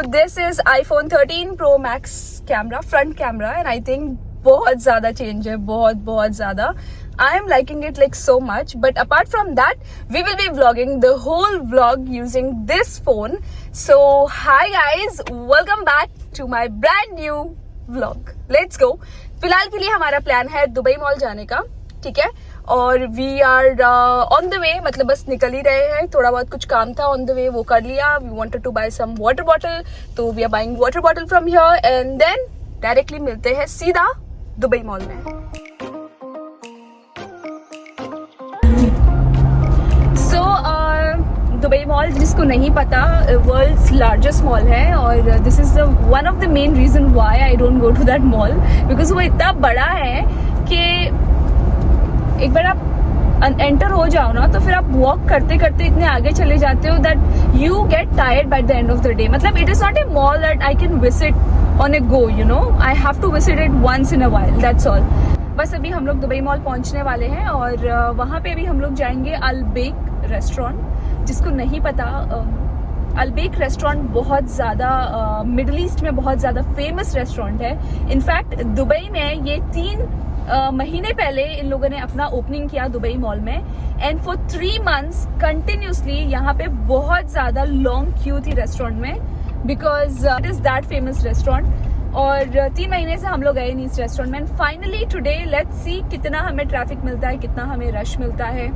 This is iPhone 13 Pro Max camera, front camera, and I think बहुत ज्यादा change है, बहुत ज्यादा. I am liking it like so much, but apart from that, we will be vlogging the whole vlog using this phone. So, hi guys, welcome back to my brand new vlog. Let's go. फिलहाल के लिए हमारा plan है Dubai mall जाने का, ठीक है, और we are on the way, मतलब बस निकल ही रहे हैं. थोड़ा बहुत कुछ काम था ऑन द वे, वो कर लिया. We wanted to buy some water bottle, तो we are buying water bottle from here and then directly मिलते हैं सीधा दुबई मॉल में. दुबई मॉल, जिसको नहीं पता, वर्ल्ड्स लार्जेस्ट मॉल है और this is one of the main reason why I don't go to that mall, because वो इतना बड़ा है कि एक बार आप एंटर हो जाओ ना तो फिर आप वॉक करते करते इतने आगे चले जाते हो that you get tired by the end of the day. मतलब it is not a mall that I can visit on a go, you know, I have to visit it once in a while, that's all. बस अभी हम लोग Dubai mall पहुंचने वाले हैं और वहाँ पे अभी हम लोग जाएंगे अलबेक रेस्टोरेंट. जिसको नहीं पता, अलबेक रेस्टोरेंट बहुत ज़्यादा मिडल ईस्ट में बहुत ज़्यादा फेमस रेस्टोरेंट है. इनफैक्ट दुबई में ये 3 महीने पहले इन लोगों ने अपना ओपनिंग किया दुबई मॉल में, एंड फॉर 3 months कंटिन्यूसली यहाँ पे बहुत ज़्यादा लॉन्ग क्यू थी रेस्टोरेंट में, because it is that famous restaurant. और 3 महीने से हम लोग गए नहीं इस रेस्टोरेंट में. And finally today let's see कितना हमें ट्रैफिक मिलता है, कितना हमें रश मिलता है,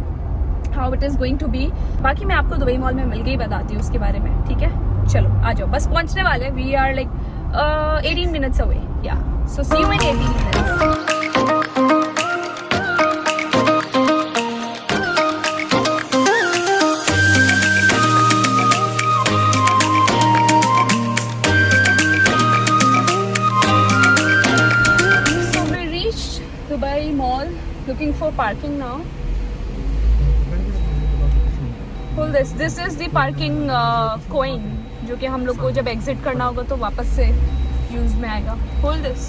how it is going to be. बाकी मैं आपको दुबई मॉल में मिल के ही बताती हूँ उसके बारे में, ठीक है. चलो आ जाओ, बस पहुंचने वाले. We are like 18 minutes away, या so see you in 18 minutes. So we reached Dubai Mall, looking for parking now. Hold this. This is the parking coin, जो कि हम लोग को जब एग्जिट करना होगा तो वापस से यूज में आएगा. Hold this.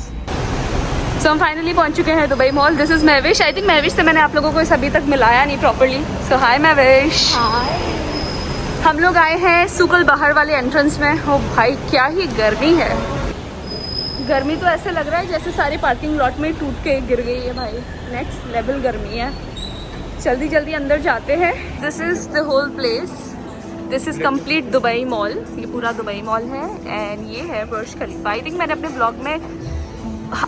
So हम फाइनली पहुंच चुके हैं Dubai mall. This is Mahvish. I think Mahvish से मैंने आप लोगों को इस अभी तक मिलाया नहीं प्रॉपरली. सो हाय महविश. हम लोग आए हैं सुकल बाहर वाले एंट्रेंस में. ओ भाई क्या ही गर्मी है. गर्मी तो ऐसे लग रहा है जैसे सारी पार्किंग लॉट में टूट के गिर गई है भाई. नेक्स्ट लेवल गर्मी है. जल्दी जल्दी अंदर जाते हैं. This is the whole place. This is complete Dubai mall. ये पूरा दुबई मॉल है एंड ये है बुर्ज खलीफा. आई थिंक मैंने अपने ब्लॉग में,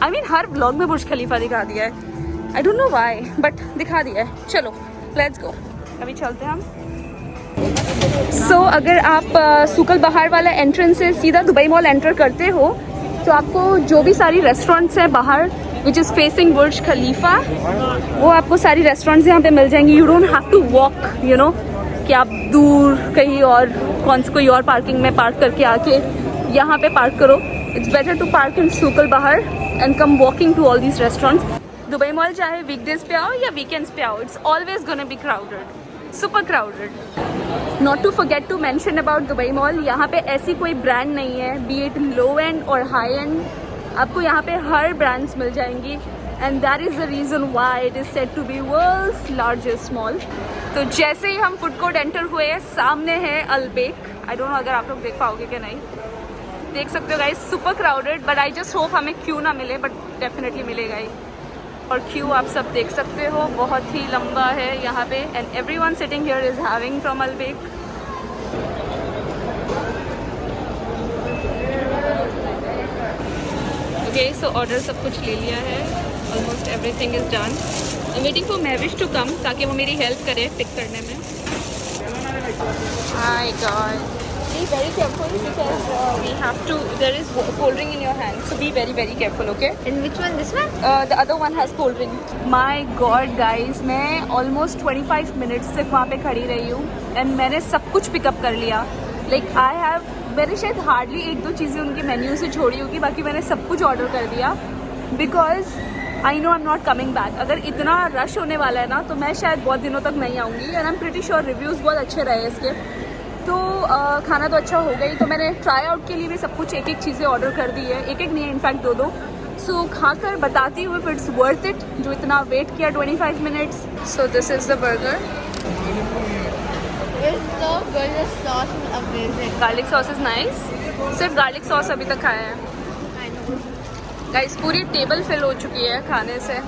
आई मीन हर ब्लॉग में बुर्ज खलीफा दिखा दिया है. I don't know why but दिखा दिया है. चलो लेट्स गो, अभी चलते हैं हम. सो अगर आप सुकल बाहर वाला एंट्रेंस से सीधा दुबई मॉल एंटर करते हो तो आपको जो भी सारी रेस्टोरेंट्स हैं बाहर विच इज़ फेसिंग बुर्ज खलीफा, वो आपको सारी रेस्टोरेंट्स यहाँ पे मिल जाएंगी. You don't have to walk, you know, कि आप दूर कहीं और कोई और पार्किंग में पार्क करके आके यहाँ पे पार्क करो. It's better to park in Souk Al Bahar and come walking to all these restaurants. Dubai mall चाहे वीकडेज पे आओ या वीकेंड्स पे आओ, it's always gonna be crowded, super crowded. Not to forget to mention about Dubai mall, यहाँ पे ऐसी कोई ब्रांड नहीं है, बी इट लो एंड और हाई एंड, आपको यहाँ पे हर ब्रांड्स मिल जाएंगी. And that is the reason why it is said to be world's largest mall. तो जैसे ही हम फूड कोर्ट एंटर हुए, सामने है अलबेक. आई डोंट नो अगर आप लोग देख पाओगे कि नहीं. देख सकते हो guys, super crowded, but I just hope हमें क्यू ना मिले, बट डेफिनेटली मिलेगा ही. और क्यू आप सब देख सकते हो बहुत ही लंबा है यहाँ पे. And everyone sitting here is having from Albaik. Okay, so order सब कुछ ले लिया है. Almost everything is done. I am waiting for Mahvish to come ताकि वो मेरी हेल्प करे पिक करने में. हाय God, be very careful because we have to, there is cold drink in your hand, so be very very careful, okay? And which one? This one? The other one has cold drink. My god guys, मैं almost 25 minutes तक वहाँ पे खड़ी रही हूँ and मैंने सब कुछ पिकअप कर लिया. Like I have, मैंने शायद हार्डली 1-2 चीज़ें उनके मेन्यू से छोड़ी होगी, बाकी मैंने सब कुछ ऑर्डर कर दिया because I know I am not coming back. अगर इतना रश होने वाला है ना तो मैं शायद बहुत दिनों तक नहीं आऊँगी. And I am pretty sure reviews बहुत अच्छे रहे इसके. तो खाना तो अच्छा हो गई, तो मैंने ट्राई आउट के लिए भी सब कुछ एक चीज़ें ऑर्डर कर दी है. एक नहीं है, इनफैक्ट 2. सो खाकर बताती हूँ इफ इट्स वर्थ इट, जो इतना वेट किया 25 minutes. So this is the burger. It's so good. The sauce is amazing. Garlic sauce is nice. सिर्फ गार्लिक सॉस अभी तक खाया है गाइस। पूरी टेबल फिल हो चुकी है खाने से।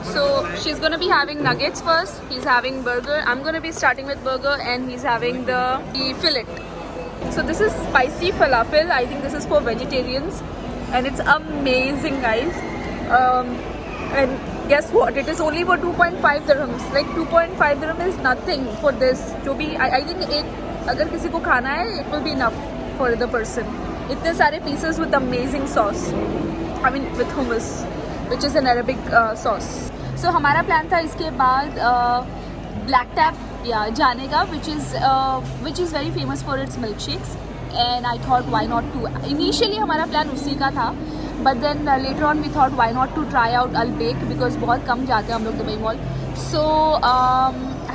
So she's gonna be having nuggets first. He's having burger. I'm gonna be starting with burger, and he's having the fillet. So this is spicy falafel. I think this is for vegetarians, and it's amazing, guys. And guess what? It is only for 2.5 dirhams. Like 2.5 dirham is nothing for this. जो भी I think एक अगर किसी को खाना है, it will be enough for the person. इतने सारे pieces with amazing sauce. I mean with hummus, which is an Arabic sauce. So हमारा प्लान था इसके बाद ब्लैक टैप या जाने का, which is very famous for its milkshakes, and I thought why not to. Initially हमारा plan उसी का था, but then later on we thought why not to try out Al Baik because बहुत कम जाते हैं हम लोग Dubai mall. So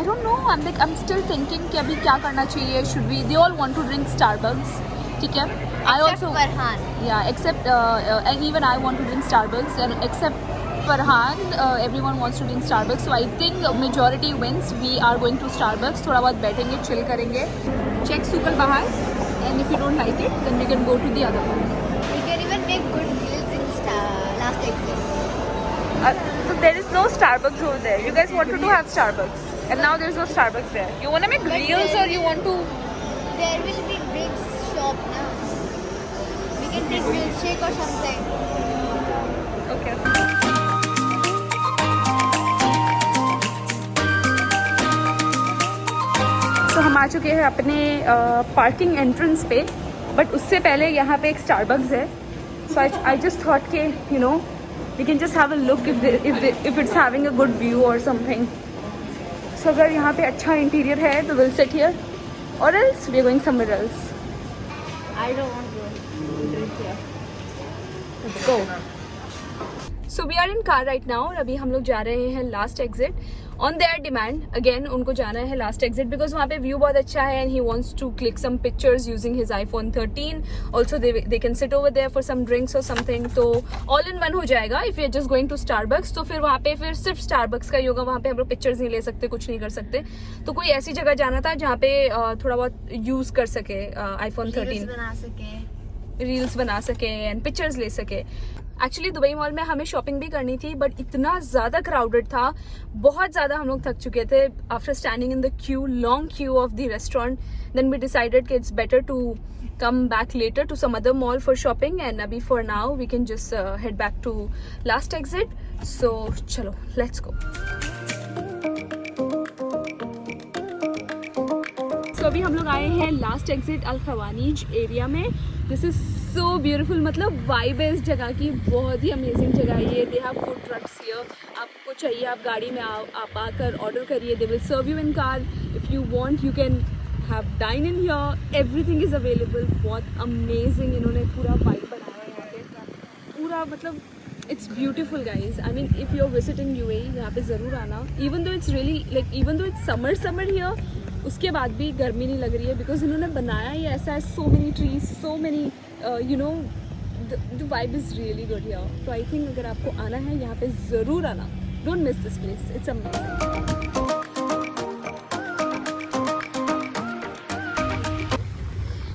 I don't know. I'm still thinking कि अभी क्या करना चाहिए. Should we? They all want to drink Starbucks. ठीक है. I also. Farhan. Yeah, except and even I want to drink Starbucks, and except Farhan, everyone wants to drink Starbucks. So I think majority wins. We are going to Starbucks. थोड़ा बहुत बैठेंगे, chill करेंगे. Check Sukal Bahar, and if you don't like it, then we can go to the other one. We can even make good deals in last exit. So there is no Starbucks over there. You guys wanted to have Starbucks, and now there's no Starbucks there. You want to make reels or you want to? There will be drinks shop now. We can drink milkshake or something. Okay. तो हम आ चुके हैं अपने parking entrance पे, but उससे पहले यहाँ पे एक स्टारबक्स है. सो आई जस्ट थॉट के you know we can just have a look if it's having a good view और समथिंग. सो अगर यहाँ पे अच्छा इंटीरियर है तो विल सिट हियर, और else we are going somewhere else. I don't want to drink here. Let's go. So we are in car right now, और अभी हम लोग जा रहे हैं last exit on their demand. Again उनको जाना है लास्ट एग्जिट बिकॉज वहाँ पे व्यू बहुत अच्छा है, and he wants to click some pictures using his iPhone 13. Also they can sit over there for some drinks और समथिंग. तो ऑल इन वन हो जाएगा. If you are just going to Starbucks तो फिर वहाँ पे फिर सिर्फ स्टारबक्स का ही होगा. वहाँ पे हम लोग पिक्चर्स नहीं ले सकते, कुछ नहीं कर सकते. तो कोई ऐसी जगह जाना था जहाँ पे थोड़ा बहुत यूज कर सके iPhone 13, रील्स बना सके एंड पिक्चर्स ले सके. एक्चुअली दुबई मॉल में हमें शॉपिंग भी करनी थी, बट इतना ज़्यादा क्राउडेड था, बहुत ज़्यादा हम लोग थक चुके थे after standing in the queue, long queue of the restaurant. Then we decided कि it's better to come back later to some other mall for shopping, and अभी for now we can just head back to last exit. So चलो let's go. तो अभी हम लोग आए हैं last exit Al Khawaneej area में. This is so beautiful. मतलब वाइब है इस जगह की, बहुत ही अमेजिंग जगह है ये. They have food trucks here. आपको चाहिए आप गाड़ी में आप आकर ऑर्डर करिए. They will serve you in car. If you want you can have dine in here. Everything is available. बहुत अमेजिंग इन्होंने पूरा वाइब बनाया है यहाँ पे पूरा. मतलब it's beautiful guys. I mean if you are visiting UAE यहाँ पे ज़रूर आना. Even though it's really like even though it's summer here, उसके बाद भी गर्मी नहीं लग रही है बिकॉज इन्होंने बनाया ही ऐसा है. So many trees, so many you know the vibe is really good here. तो आई थिंक अगर आपको आना है यहाँ पे ज़रूर आना. Don't miss this place, it's amazing.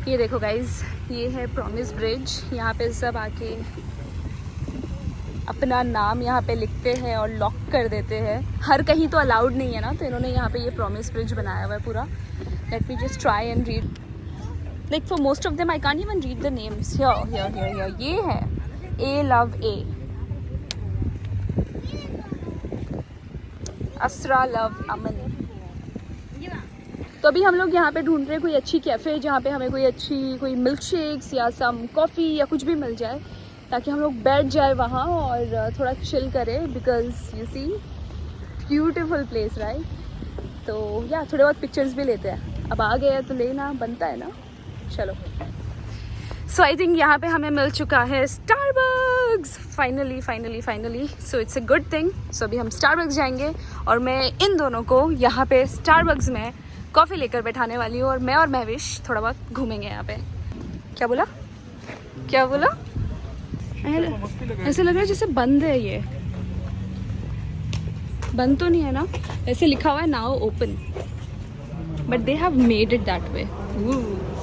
ये देखो गाइज, ये है प्रॉमिस ब्रिज. यहाँ पे सब आके अपना नाम यहाँ पे लिखते हैं और लॉक कर देते हैं. हर कहीं तो अलाउड नहीं है ना, तो इन्होंने यहाँ पे ये प्रॉमिस ब्रिज बनाया हुआ है पूरा. Let me just try and read. Like for most of them I can't even read the names. Here ये है ए लव ए, असरा लव अमन. तो अभी हम लोग यहाँ पे ढूंढ रहे हैं कोई अच्छी कैफ़े जहाँ पे हमें कोई मिल्क शेक्स या सम कॉफ़ी या कुछ भी मिल जाए, ताकि हम लोग बैठ जाए वहाँ और थोड़ा चिल करें. Because you see beautiful place right. तो या थोड़े बहुत पिक्चर्स भी लेते हैं. अब आ गए तो लेना बनता है ना. चलो. सो आई थिंक यहाँ पे हमें मिल चुका है Starbucks. Finally. So it's a good thing. So अभी हम स्टारबक्स जाएंगे और मैं इन दोनों को यहाँ पे स्टारबक्स में कॉफ़ी लेकर बैठाने वाली हूँ, और मैं और महविश थोड़ा बहुत घूमेंगे यहाँ पे. क्या बोला? ऐसे लग रहा है जैसे बंद है. ये बंद तो नहीं है ना. ऐसे लिखा हुआ है now open, but they have made it that way.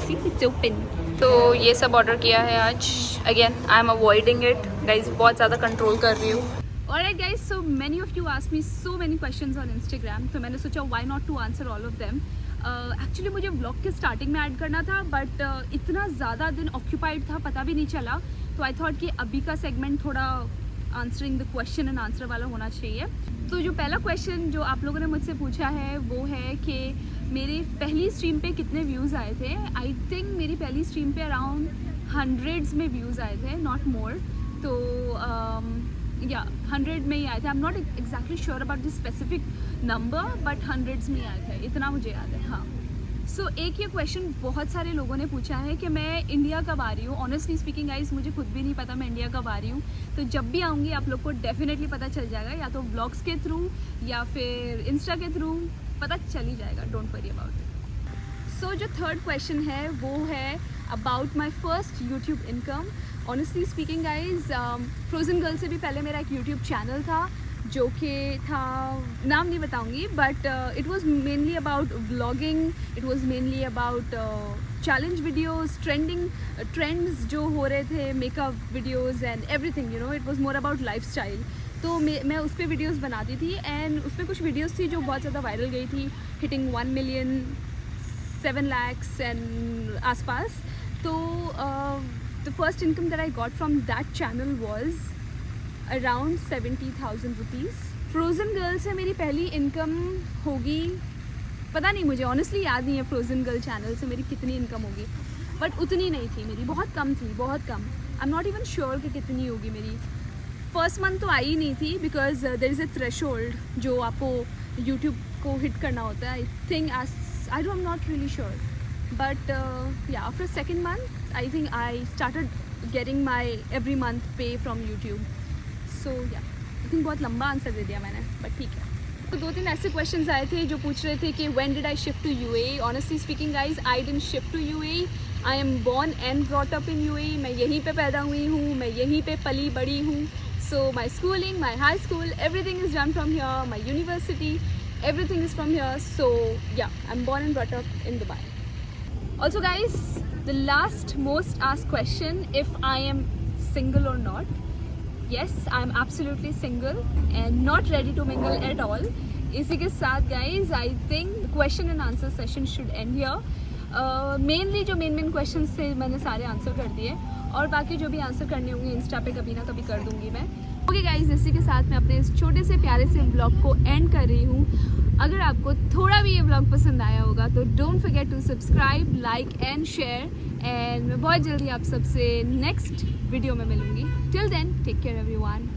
See it's open. तो ये सब ऑर्डर किया है आज. Again I am avoiding it guys, बहुत ज़्यादा कंट्रोल कर रही हूँ. Alright guys, so many of you asked me so many questions on Instagram, तो मैंने सोचा why not to answer all of them. Actually मुझे vlog के स्टार्टिंग में ऐड करना था, बट इतना ज़्यादा दिन ऑक्यूपाइड था, पता भी नहीं चला. तो आई थॉट कि अभी का सेगमेंट थोड़ा answering the question and answer वाला होना चाहिए. तो जो पहला क्वेश्चन जो आप लोगों ने मुझसे पूछा है वो है कि मेरी पहली स्ट्रीम पे कितने व्यूज़ आए थे. आई थिंक मेरी पहली स्ट्रीम पे अराउंड हंड्रेड्स में व्यूज़ आए थे, नॉट मोर. तो या 100 में ही आए थे. आई am not exactly sure about the specific number, but hundreds में ही आए थे, इतना मुझे याद है. हाँ. सो एक ये क्वेश्चन बहुत सारे लोगों ने पूछा है कि मैं इंडिया कब आ रही हूँ. ऑनेस्टली स्पीकिंग गाइस, मुझे खुद भी नहीं पता मैं इंडिया कब आ रही हूँ. तो जब भी आऊँगी आप लोग को डेफिनेटली पता चल जाएगा, या तो व्लॉग्स के थ्रू या फिर इंस्टा के थ्रू, पता चल ही जाएगा. Don't worry about it. So जो थर्ड क्वेश्चन है वो है about my first YouTube income. Honestly speaking guys, frozen girl से भी पहले मेरा एक यूट्यूब चैनल था जो कि था, नाम नहीं बताऊंगी, but it was mainly about vlogging. It was mainly about challenge videos, trends जो हो रहे थे, makeup videos and everything, you know. It was more about lifestyle. तो मैं उस पर वीडियोस बनाती थी, एंड उस पर कुछ वीडियोस थी जो बहुत ज़्यादा वायरल गई थी, हिटिंग 1 मिलियन, 7 lakhs एंड आसपास. तो the first income that I got from that channel was around 70,000 rupees. Frozen girl से मेरी पहली इनकम होगी, पता नहीं मुझे ऑनेस्टली याद नहीं है फ्रोज़न गर्ल चैनल से मेरी कितनी इनकम होगी, बट उतनी नहीं थी मेरी, बहुत कम थी, बहुत कम. I am not even sure कि कितनी होगी मेरी. फर्स्ट मंथ तो आई नहीं थी, because there is a threshold जो आपको यूट्यूब को हिट करना होता है. I think I am not really sure, but yeah, after second month I think I started getting my every month pay from YouTube. So yeah, I think बहुत लंबा answer दे दिया मैंने, but ठीक है. तो 2-3 ऐसे क्वेश्चंस आए थे जो पूछ रहे थे कि when did I shift to UAE. honestly speaking guys, I didn't shift to UAE. I am born and brought up in UAE. मैं यहीं पे पैदा हुई हूँ, मैं यहीं पे पली बड़ी हूँ. So my schooling, my high school, everything is done from here. My university, everything is from here. So yeah, I'm born and brought up in Dubai. Also guys, the last most asked question, if I am single or not. Yes, I am absolutely single and not ready to mingle at all. इसी के साथ guys, I think question and answer session should end here. Mainly जो main questions थे मैंने सारे answer कर दिए, और बाकी जो भी आंसर करने होंगे इंस्टा पे कभी ना कभी कर दूंगी मैं. ओके गाइज, इसी के साथ मैं अपने इस छोटे से प्यारे से व्लॉग को एंड कर रही हूँ. अगर आपको थोड़ा भी ये व्लॉग पसंद आया होगा तो don't forget to subscribe, like and share. And मैं बहुत जल्दी आप सबसे नेक्स्ट वीडियो में मिलूंगी. Till then, take care everyone.